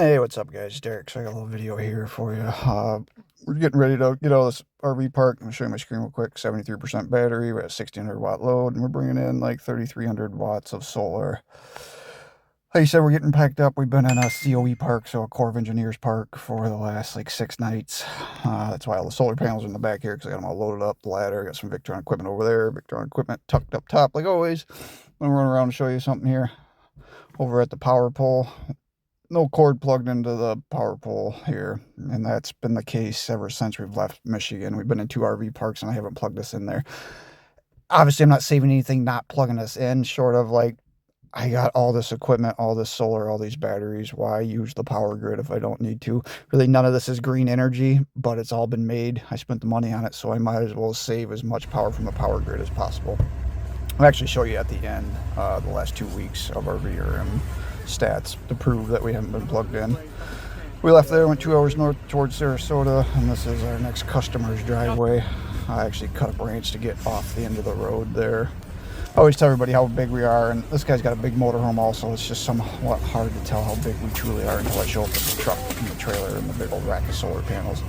Hey, what's up, guys? Derek. So I got a little video here for you. We're getting ready to get out of this RV park. I'm going to show you my screen real quick. 73% battery. We have 1600 watt load, and we're bringing in like 3300 watts of solar. Like you said, we're getting packed up. We've been in a COE park, so a Corps of Engineers park, for the last like 6 nights. That's why all the solar panels are in the back here, because I got them all loaded up. The ladder, got some Victron equipment over there. Victron equipment tucked up top, like always. I'm going to run around and show you something here. Over at the power pole. No cord plugged into the power pole here, and that's been the case ever since we've left Michigan. We've been in 2 RV parks and I haven't plugged this in there. Obviously, I'm not saving anything not plugging this in, short of like, I got all this equipment, all this solar, all these batteries. Why use the power grid if I don't need to? Really, none of this is green energy, but it's all been made. I spent the money on it, so I might as well save as much power from the power grid as possible. I'll actually show you at the end the last 2 weeks of our VRM stats to prove that we haven't been plugged in. We left there, went 2 hours north towards Sarasota, and this is our next customer's driveway. I actually cut a branch to get off the end of the road there. I always tell everybody how big we are, and this guy's got a big motorhome also. It's just somewhat hard to tell how big we truly are until I show up with the truck and the trailer and the big old rack of solar panels.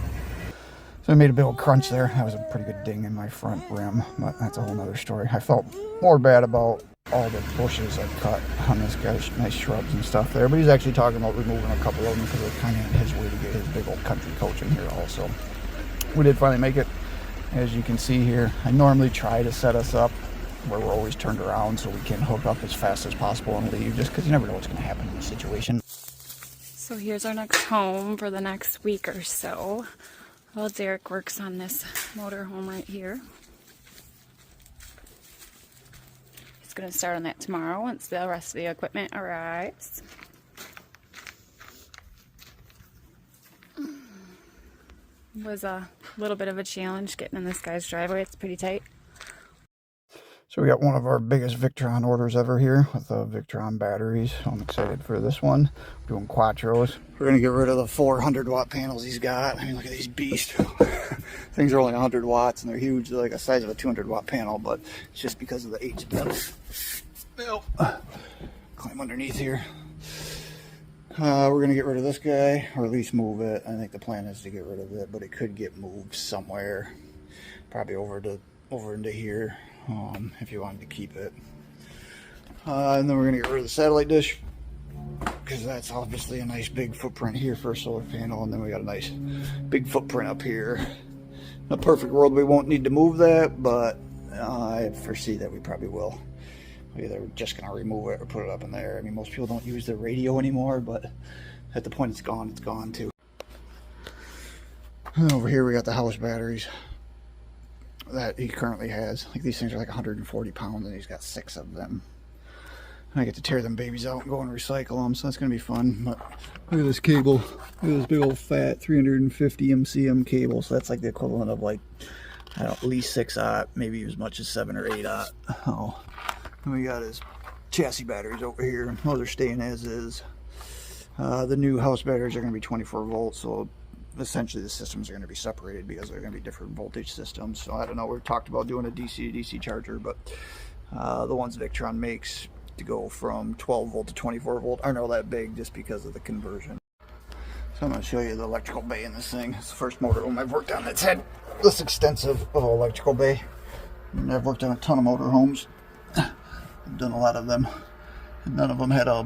So I made a big old crunch there. That was a pretty good ding in my front rim, but that's a whole nother story. I felt more bad about all the bushes I cut on this guy's nice shrubs and stuff there, but he's actually talking about removing a couple of them because they're kind of in his way to get his big old country coach in here also. We did finally make it, as you can see here. I normally try to set us up where we're always turned around so we can hook up as fast as possible and leave, just because you never know what's going to happen in this situation. So here's our next home for the next week or so. Well, Derek works on this motorhome right here. He's going to start on that tomorrow once the rest of the equipment arrives. It was a little bit of a challenge getting in this guy's driveway. It's pretty tight. So we got one of our biggest Victron orders ever here with the Victron batteries. So I'm excited for this one. We're doing Quattros. We're going to get rid of the 400 watt panels he's got. I mean, look at these beasts. Things are only 100 watts and they're huge. They're like the size of a 200 watt panel, but it's just because of the age of them. Climb underneath here. We're going to get rid of this guy, or at least move it. I think the plan is to get rid of it, but it could get moved somewhere. Probably over into here. If you wanted to keep it. And then we're going to get rid of the satellite dish, because that's obviously a nice big footprint here for a solar panel, and then we got a nice big footprint up here. In a perfect world we won't need to move that, but I foresee that we probably will. Either we're just going to remove it or put it up in there. I mean, most people don't use their radio anymore, but at the point it's gone too. And over here we got the house batteries that he currently has. Like, these things are like 140 pounds and he's got 6 of them. I get to tear them babies out and go and recycle them, so that's gonna be fun. But look at this cable. Look at this big old fat 350 MCM cable. So that's like the equivalent of like, I don't know, at least 6-aught, maybe as much as 7 or 8-aught. Oh, and we got his chassis batteries over here. Those are staying as is. The new house batteries are gonna be 24 volts, so essentially the systems are going to be separated because they're going to be different voltage systems. So I don't know, we've talked about doing a DC to DC charger, but the ones Victron makes to go from 12 volt to 24 volt aren't all that big just because of the conversion. So I'm going to show you the electrical bay in this thing. It's the first motorhome I've worked on that's had this extensive of an electrical bay. And I've worked on a ton of motorhomes. I've done a lot of them, and none of them had a,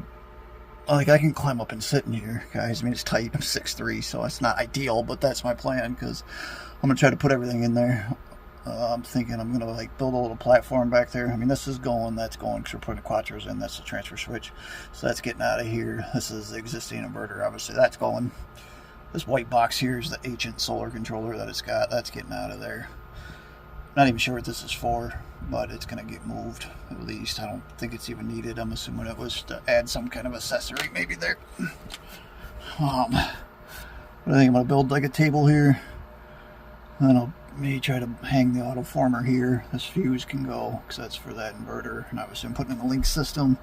like, I can climb up and sit in here, guys. I mean, it's tight. I'm 6'3", so it's not ideal, but that's my plan, because I'm going to try to put everything in there. I'm thinking I'm going to, like, build a little platform back there. I mean, this is going, that's going, because we're putting the Quattros in. That's the transfer switch. So that's getting out of here. This is the existing inverter, obviously. That's going. This white box here is the ancient solar controller that it's got. That's getting out of there. Not even sure what this is for, but it's going to get moved, at least. I don't think it's even needed. I'm assuming it was to add some kind of accessory maybe there. I think I'm going to build like a table here. And then I'll maybe try to hang the autoformer here. This fuse can go, because that's for that inverter. And obviously I'm putting in the Lynx System.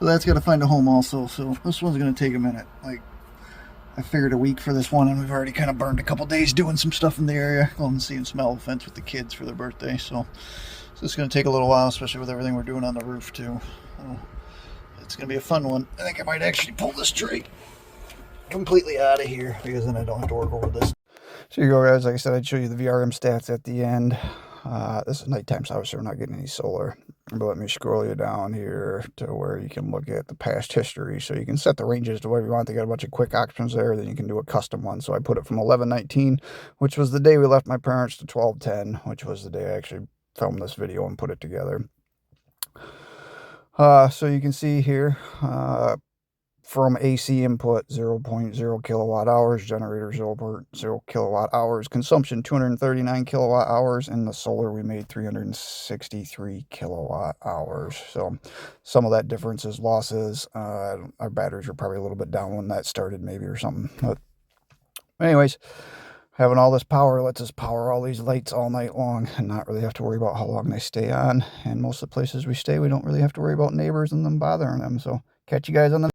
But that's got to find a home also, so this one's going to take a minute. Like, I figured a week for this one, and we've already kind of burned a couple days doing some stuff in the area, going and seeing some elephants with the kids for their birthday. So it's going to take a little while, especially with everything we're doing on the roof too. It's going to be a fun one. I think I might actually pull this tree completely out of here because then I don't have to work over this. So here you go, guys. Like I said, I'd show you the VRM stats at the end. This is nighttime, so obviously we're not getting any solar. But let me scroll you down here to where you can look at the past history. So you can set the ranges to whatever you want. They got a bunch of quick options there. Then you can do a custom one. So I put it from 11/19, which was the day we left my parents, to 12/10, which was the day I actually filmed this video and put it together. So you can see here, from AC input 0.0 kilowatt hours, generator 0.0 kilowatt hours, consumption 239 kilowatt hours, and the solar we made 363 kilowatt hours. So some of that difference is losses. Our batteries are probably a little bit down when that started, maybe, or something. But anyways, having all this power lets us power all these lights all night long and not really have to worry about how long they stay on. And most of the places we stay, we don't really have to worry about neighbors and them bothering them. So catch you guys on the